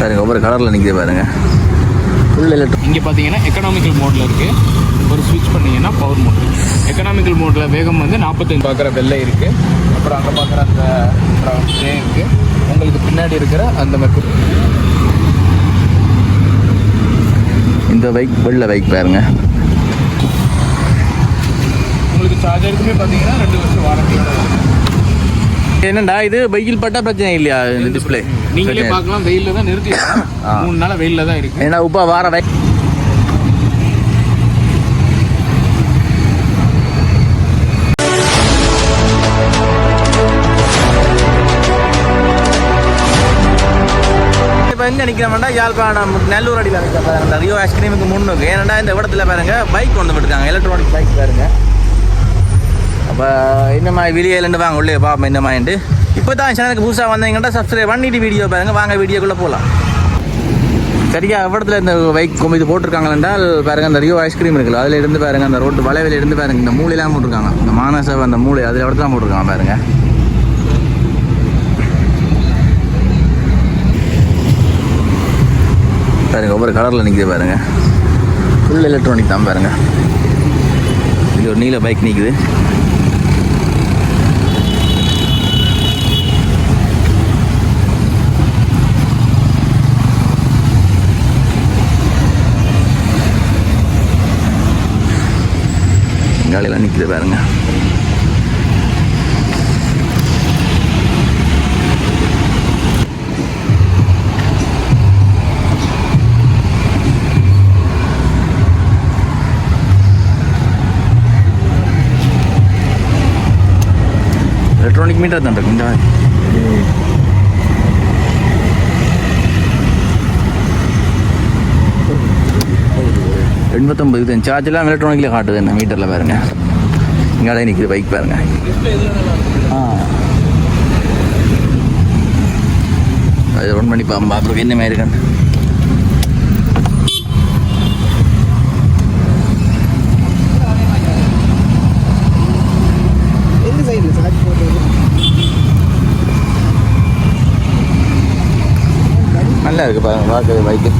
பாருங்க ஒவ்வொரு கலரில் நிற்கிது பாருங்க. Full electric. இங்கே பார்த்தீங்கன்னா எக்கனாமிக்கல் மோடில் இருக்குது. ஒரு ஸ்விட்ச் பண்ணிங்கன்னா பவர் மோட். எக்கனாமிக்கல் மோடில் வேகம் வந்து 45 பார்க்குற வெள்ளை இருக்குது. அப்புறம் அங்கே பார்க்குற அந்த ட்ரே இருக்குது. உங்களுக்கு பின்னாடி இருக்கிற அந்த மெக்கு. இந்த பைக் வெள்ளை பைக் பாருங்க. உங்களுக்கு சார்ஜருக்குமே பார்த்தீங்கன்னா 2 வருஷம் வாரண்டியோட. என்னண்டா இது வெயில் பட்டா பிரச்சனை இல்லையா? இந்த டிஸ்பிளே நீங்களே பார்க்கலாம். வெயிலில் தான் நிறுத்தி 3 நாள் வெயிலில் தான் இருக்குது. ஏன்னா இப்போ வார பைக் இப்போ எங்கே நிற்கிறோம்னா யாழ்ப்பாணம் நல்லூர் அடியில் இருக்க பாருங்க. ரியோ ஐஸ்கிரீமுக்கு முன்னுக்கு ஏன்னா இந்த இடத்துல பாருங்க பைக் கொண்டு விட்டுருக்காங்க. எலக்ட்ரானிக் பைக் பாருங்க. அப்போ இந்த மாதிரி வீடியோலேருந்து வாங்க உள்ளே பார்ப்போம். இந்த மாதிரிட்டு இப்போ தான் சேனலுக்கு புதுசாக வந்தீங்கன்னா சப்ஸ்கிரைப் பண்ணிட்டு வீடியோ பாருங்கள். வாங்க வீடியோக்குள்ளே போகலாம். சரியா இடத்துல இந்த பைக் இது போட்டிருக்காங்க என்றால் பாருங்கள். அந்த ரியோ ஐஸ்கிரீம் இருக்குல்ல, அதில் இருந்து பாருங்கள். அந்த ரோட்டு வளைவில் இருந்து பாருங்கள். இந்த மூலையெல்லாம் போட்டிருக்காங்க. இந்த மானசவ அந்த மூளை அதில் இடத்துல போட்டிருக்காங்க பாருங்கள். பாருங்கள் ஒவ்வொரு கலரில் நிற்கிது பாருங்கள். ஃபுல் எலக்ட்ரானிக் தான் பாருங்கள். இது ஒரு நீல பைக் நிற்குது. காலையெல்லாம் நிற்கிது பாருங்க. எலக்ட்ரானிக் மீட்டர் தான் இருக்கு. இந்த 89 சார்ஜெல்லாம் எலக்ட்ரானிக்கில் காட்டுது. என்ன மீட்டரில் பாருங்க. இங்கே நிற்கிது பைக் பாருங்க. அது ரன் பண்ணி பார்ப்போம் என்ன மாதிரி இருக்குன்னு. நல்லா இருக்கு பாருங்க பார்க்குறது பைக்கு.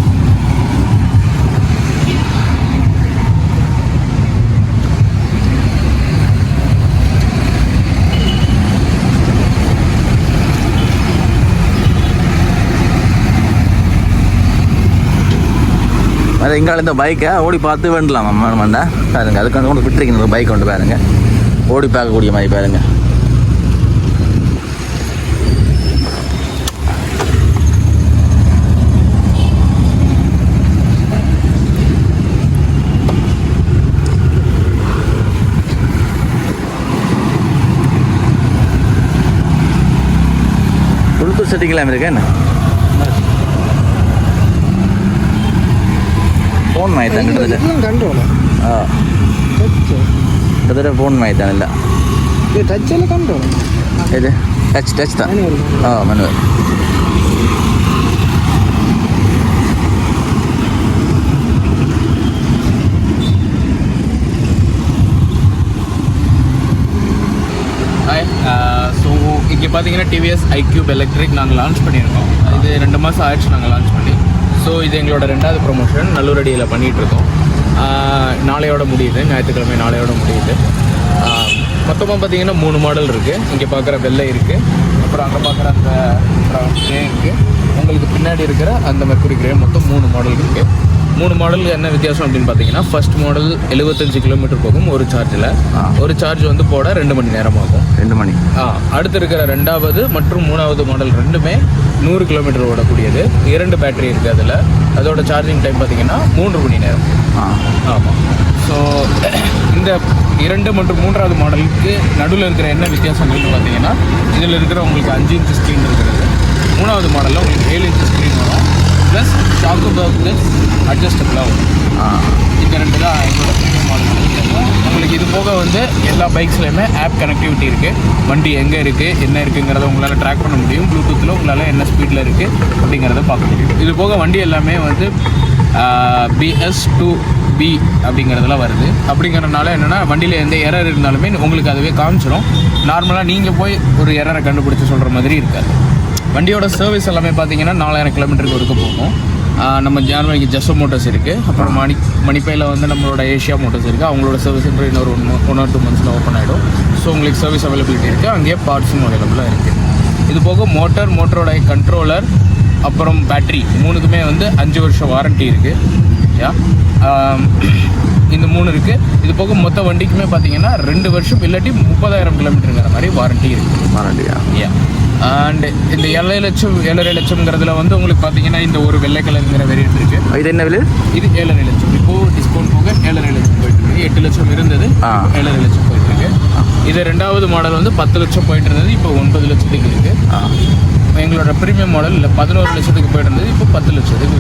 அது எங்கால இந்த பைக்கை ஓடி பார்த்து வேண்டலாம் வேண்டா பாருங்க. அதுக்கு வந்து கொண்டு விட்டுருக்கீங்க ஒரு பைக் கொண்டு பாருங்க. ஓடி பார்க்கக்கூடிய மாதிரி பாருங்க. ப்ளூடூத் செட்டிங்லாம் இருக்கா என்ன? ಫೋನ್ ಮಾಹಿತಿ கிட்டத்தட்ட ஃபோன் மாதிரி தான். இல்லை டச் எல்லாம் கண்ட்ரோல். இது டச் தான். மனுவல். ஸோ இங்கே பார்த்தீங்கன்னா டிவிஎஸ் iQube எலக்ட்ரிக் நாங்கள் லான்ச் பண்ணியிருக்கோம். இது 2 மாதம் ஆயிடுச்சு நாங்கள் லான்ச் பண்ணி. ஸோ இது எங்களோட 2வது ப்ரொமோஷன் நல்லூரடியில் பண்ணிகிட்ருக்கோம். நாளையோட முடியுது. ஞாயிற்றுக்கிழமை நாளையோட முடியுது. மொத்தமாக பார்த்தீங்கன்னா 3 மாடல் இருக்குது. இங்கே பார்க்குற வெள்ளை இருக்குது. அப்புறம் அங்கே பார்க்குற அந்த க்ரே இருக்குது. உங்களுக்கு பின்னாடி இருக்கிற அந்த மெர்க்குரி கிரே. மொத்தம் 3 மாடல் இருக்குது. 3 மாடலுக்கு என்ன வித்தியாசம் அப்படின்னு பார்த்தீங்கன்னா, ஃபர்ஸ்ட் மாடல் 75 கிலோமீட்டர் போகும் ஒரு சார்ஜில். ஒரு சார்ஜ் வந்து போட 2 மணி நேரம் ஆகும். 2 மணி. அடுத்து இருக்கிற 2வது மற்றும் 3வது மாடல் ரெண்டுமே 100 கிலோமீட்டர் ஓடக்கூடியது. 2 பேட்டரி இருக்குது அதில். அதோட சார்ஜிங் டைம் பார்த்தீங்கன்னா 3 மணி நேரம். ஆமாம். ஸோ இந்த 2 மற்றும் 3வது மாடலுக்கு நடுவில் இருக்கிற என்ன வித்தியாசங்கள்னு பார்த்தீங்கன்னா, இதில் இருக்கிற உங்களுக்கு 5 இன்ச் ஸ்க்ரீன் இருக்கிறது. 3வது மாடலில் உங்களுக்கு 7 இன்ச் ஸ்க்ரீன் வரும். ப்ளஸ் ஷாக்கு ப்ளஸ் அட்ஜஸ்டபிளாக வரும். இந்த 2 தான் எங்களோட ப்ரீமியம் மாடல். உங்களுக்கு இது போக வந்து எல்லா பைக்ஸ்லையுமே ஆப் கனெக்டிவிட்டி இருக்குது. வண்டி எங்கே இருக்குது என்ன இருக்குங்கிறத உங்களால் ட்ராக் பண்ண முடியும். ப்ளூடூத்தில் உங்களால் என்ன ஸ்பீடில் இருக்குது அப்படிங்கிறத பார்க்க முடியும். இது போக வண்டி எல்லாமே வந்து BS2B அப்படிங்கிறதுலாம் வருது. அப்படிங்கிறதுனால என்னென்னா, வண்டியில் எந்த எரர் இருந்தாலுமே உங்களுக்கு அதுவே காமிச்சிடும். நார்மலாக நீங்கள் போய் ஒரு எரரை கண்டுபிடிச்சி சொல்கிற மாதிரி இருக்காது. வண்டியோட சர்வீஸ் எல்லாமே பார்த்தீங்கன்னா 4000 கிலோமீட்டருக்கு வரைக்கும் போகும். நம்ம ஜான்வரிக்கு ஜெஸ்ஸோ மோட்டர்ஸ் இருக்குது. அப்புறம் மணிப்பையில் வந்து நம்மளோட ஏஷியா மோட்டர்ஸ் இருக்குது. அவங்களோட சர்வீஸ் சென்டர் இன்னொரு 1 or 2 months ஓப்பன் ஆகிடும். ஸோ உங்களுக்கு சர்வீஸ் அவைலபிலிட்டி இருக்குது. அங்கேயே பார்ட்ஸும் அவைலபிளாக இருக்குது. இது போக மோட்டரோட கண்ட்ரோலர் அப்புறம் பேட்ரி 3க்குமே வந்து 5 வருஷம் வாரண்ட்டி இருக்குது. யா இந்த 3 இருக்குது. இது போக மொத்த வண்டிக்குமே பார்த்தீங்கன்னா 2 வருஷம் இல்லாட்டி 30,000 கிலோமீட்டருங்கிற மாதிரி வாரண்ட்டி இருக்குது. வாரண்டியா? யா. அண்ட் இந்த 7.5 லட்சம்ங்கிறதுல வந்து உங்களுக்கு பார்த்தீங்கன்னா இந்த ஒரு வெள்ளை கலருங்கிற வேரியன்ட் இருக்குது. இது என்ன விலை? இது 7.5 லட்சம். இப்போது டிஸ்கவுண்ட் போக 7.5 லட்சம் போயிட்டுருக்கு. 8 லட்சம் இருந்தது, 7.5 லட்சம் போயிட்டுருக்கு. இது 2வது மாடல் வந்து 10 லட்சம் போயிட்டு இருந்தது, இப்போ 9 லட்சத்துக்கு இருக்குது. எங்களோட ப்ரீமியம் மாடல் இல்லை 11 லட்சத்துக்கு போயிட்டு இருந்தது, இப்போ 10 லட்சத்துக்கு.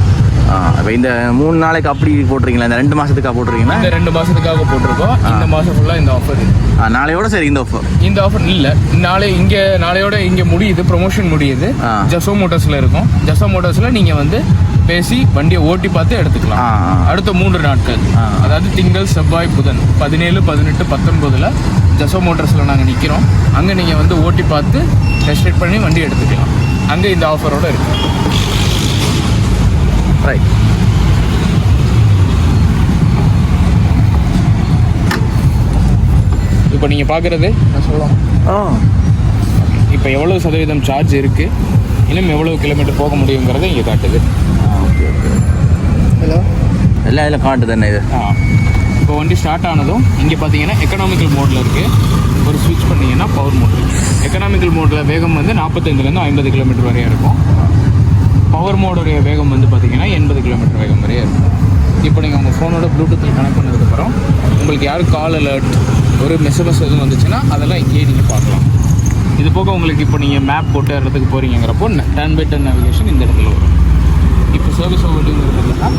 இப்போ இந்த 3 நாளைக்கு அப்படி போட்டிருக்கீங்களா? இந்த 2 மாதத்துக்காக போட்டிருக்கீங்களா? இந்த 2 மாதத்துக்காக போட்டிருக்கோம். இந்த மாதம் ஃபுல்லாக இந்த ஆஃபர் இருக்குது. நாளையோட சரி இந்த ஆஃபர் இல்லை, நாளையோட இங்கே முடியுது, ப்ரொமோஷன் முடியுது. ஜெஸ்ஸோ மோட்டர்ஸில் இருக்கும். ஜெஸ்ஸோ மோட்டர்ஸில் நீங்கள் வந்து பேசி வண்டியை ஓட்டி பார்த்து எடுத்துக்கலாம். அடுத்த 3 நாட்கள், அதாவது திங்கள், செவ்வாய், புதன் 17, 18, 19 ஜெஸ்ஸோ மோட்டர்ஸில் நாங்கள் நிற்கிறோம். அங்கே நீங்கள் வந்து ஓட்டி பார்த்து டெஸ்ட் ரைட் பண்ணி வண்டி எடுத்துக்கலாம். அங்கே இந்த ஆஃபரோடு இருக்குது. ரைட். இப்போ நீங்கள் பார்க்குறது நான் சொல்லலாம். இப்போ எவ்வளோ சதவீதம் சார்ஜ் இருக்குது, இன்னும் எவ்வளோ கிலோமீட்டர் போக முடியுங்கிறத இங்கே காட்டுது. Okay okay. ஹலோ, எல்லாம் இதில் காட்டு தானே இது? இப்போ வண்டி ஸ்டார்ட் ஆனதும் இங்கே பார்த்தீங்கன்னா எக்கனாமிக்கல் மோடில் இருக்குது. ஒரு ஸ்விட்ச் பண்ணிங்கன்னா பவர் மோட். எக்கனாமிக்கல் மோடில் வேகம் வந்து 45லேருந்து 50 கிலோமீட்டர் வரையும் இருக்கும். பவர் மோடுடைய வேகம் வந்து பார்த்தீங்கன்னா 80 கிலோமீட்டர் வேகம் வரையும் இருக்கும். இப்போ நீங்கள் உங்கள் ஃபோனோட ப்ளூடூத்தில் கனெக்ட் பண்ணதுக்கப்புறம் உங்களுக்கு யாரும் கால் அலர்ட், ஒரு மெசேஜ் எதுவும் வந்துச்சுன்னா அதெல்லாம் இங்கேயே நீங்கள் பார்க்கலாம். இது போக உங்களுக்கு இப்போ நீங்கள் மேப் போட்டு இடத்துக்கு போகிறீங்கிறப்போ டர்ன் பை டர்ன் நேவிகேஷன் இந்த இடத்துல வரும். இப்போ சர்வீஸ் ஓவர்டிங்கிறதுனா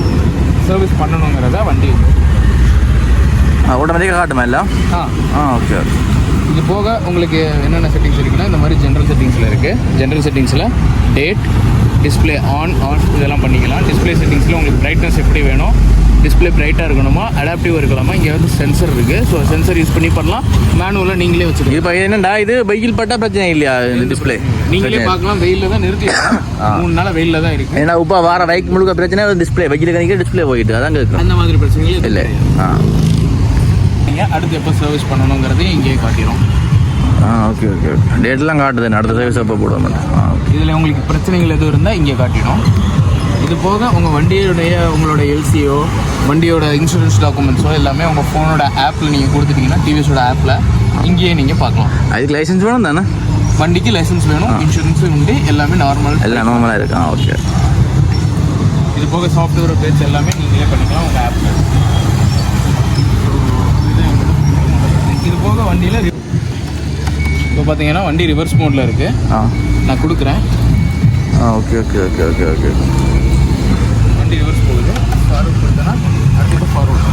சர்வீஸ் பண்ணணுங்கிறத வண்டி ஆட்டோமேட்டிக்காக காட்டுமா இல்லை? ஓகே. இது போக உங்களுக்கு என்னென்ன செட்டிங்ஸ் இருக்குன்னா இந்த மாதிரி ஜென்ரல் செட்டிங்ஸில் இருக்குது. ஜென்ரல் செட்டிங்ஸில் டேட், டிஸ்பிளே ஆன் இதெல்லாம் பண்ணிக்கலாம். டிஸ்பிளே செட்டிங்ஸில் உங்களுக்கு பிரைட்னஸ் எப்படி வேணும், டிஸ்பிளே பிரைட்டாக இருக்கணுமா, அடாப்டிவ் இருக்கலாமா, இங்கே வந்து சென்சர் இருக்குது. ஸோ சென்சர் யூஸ் பண்ணி பண்ணலாம். மேனுவலாக நீங்களே வச்சுக்கலாம். இப்போ என்னடா இது வெயில் பட்டா பிரச்சனை இல்லையா? இந்த டிஸ்பிளே நீங்களே பார்க்கலாம். வெயிலில் தான் நிறுத்தி 3 நாள் வெயிலில் தான் இருக்குது. ஏன்னா இப்போ வார பைக் முழுக்க பிரச்சனை டிஸ்பிளே வெயில் கணிக்க டிஸ்பிளே போயிட்டு அதான் இருக்குது. அந்த மாதிரி பிரச்சனைகளே இல்லை. நீங்கள் அடுத்து எப்போ சர்வீஸ் பண்ணணுங்கிறதையும் இங்கேயே காட்டிடும். Okay okay okay. டேட்லாம் காட்டுது, அடுத்த சர்வீஸ் அப்போ போட மாட்டேன். இதில் உங்களுக்கு பிரச்சனைகள் எதுவும் இருந்தால் இங்கே காட்டிடும். இது போக உங்கள் உங்களோட எல்சியோ, வண்டியோட இன்சூரன்ஸ் டாக்குமெண்ட்ஸோ எல்லாமே உங்கள் ஃபோனோட ஆப்பில் நீங்கள் கொடுத்துட்டீங்கன்னா டிவிஎஸோட ஆப்பில் இங்கேயே நீங்கள் பார்க்கலாம். அதுக்கு லைசன்ஸ் வேணும் தானே? வண்டிக்கு லைசன்ஸ் வேணும், இன்சூரன்ஸும் உண்டு, எல்லாமே எல்லாம் நார்மலாக இருக்கு. ஓகே. இது போக சாஃப்ட்வேர் பேட்ச் எல்லாமே நீங்களே பண்ணிக்கலாம் உங்கள் ஆப்பில். இது போக வண்டியில் இப்போ பார்த்தீங்கன்னா வண்டி ரிவர்ஸ் மோடில் இருக்குது. நான் கொடுக்குறேன். Okay okay okay okay okay. வண்டி ரிவர்ஸ் போகுது. ஃபார்வர்ட் கொடுத்தனா அடுத்து ஃபார்வர்ட்.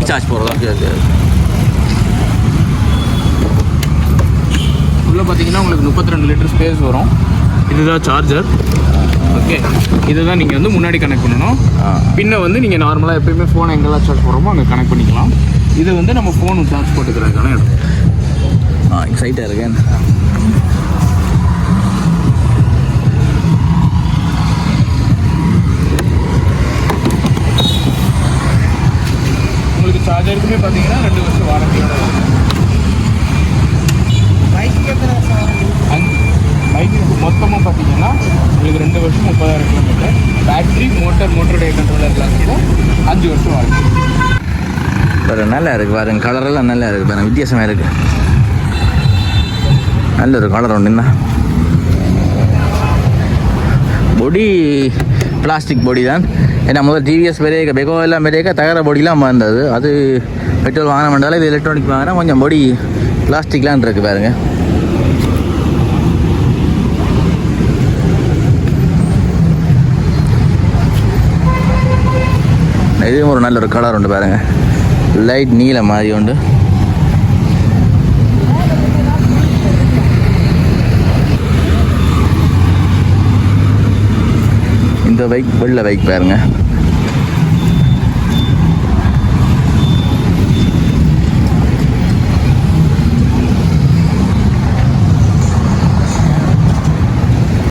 சார்ஜ் போடுறதா? Okay okay. உள்ளே பார்த்தீங்கன்னா உங்களுக்கு 32 லிட்டர் ஸ்பேஸ் வரும். இதுதான் சார்ஜர். ஓகே, இதுதான் நீங்கள் வந்து முன்னாடி கனெக்ட் பண்ணணும். பின்ன வந்து நீங்கள் நார்மலாக எப்பயுமே ஃபோனை எங்கெல்லாம் சார்ஜ் போடுறோமோ அங்கே கனெக்ட் பண்ணிக்கலாம். இது வந்து நம்ம ஃபோனு சார்ஜ் போட்டுக்கிறதுக்கான இடம். எக்ஸைட்டாக இருக்கேன். உங்களுக்கு சார்ஜருக்குமே பார்த்தீங்கன்னா 2 வருஷம் வாரண்டியோட இருக்குது. பைக்கு மொத்தமாக பார்த்தீங்கன்னா உங்களுக்கு 2 வருஷம் 30,000 கிலோமீட்டர். பேட்ரி, மோட்டருடைய கண்ட்ரோலர் எல்லாம் கூட 5 வருஷம் வாரண்டி. வேறு நல்லா இருக்குது பாருங்க, கலரெல்லாம் நல்லா இருக்குது பாருங்க, வித்தியாசமாக இருக்குது. நல்ல ஒரு கலர் ஒன்றுண்ணா. பொடி பிளாஸ்டிக் பொடி தான். ஏன்னா முதல் டிவிஎஸ் பெரிய பெகோ எல்லாம் பெரிய தகர பொடிலாம் வந்தது. அது பெட்ரோல் வாங்கின மாட்டாலும் இது எலக்ட்ரானிக் வாங்கினா கொஞ்சம் பொடி பிளாஸ்டிக்லாம் இருக்குது பாருங்க. இதுவும் ஒரு நல்ல ஒரு கலர் உண்டு பாருங்க, லைட் நீல மாதிரி உண்டு. இந்த பைக் வெள்ளை பைக் பாருங்க.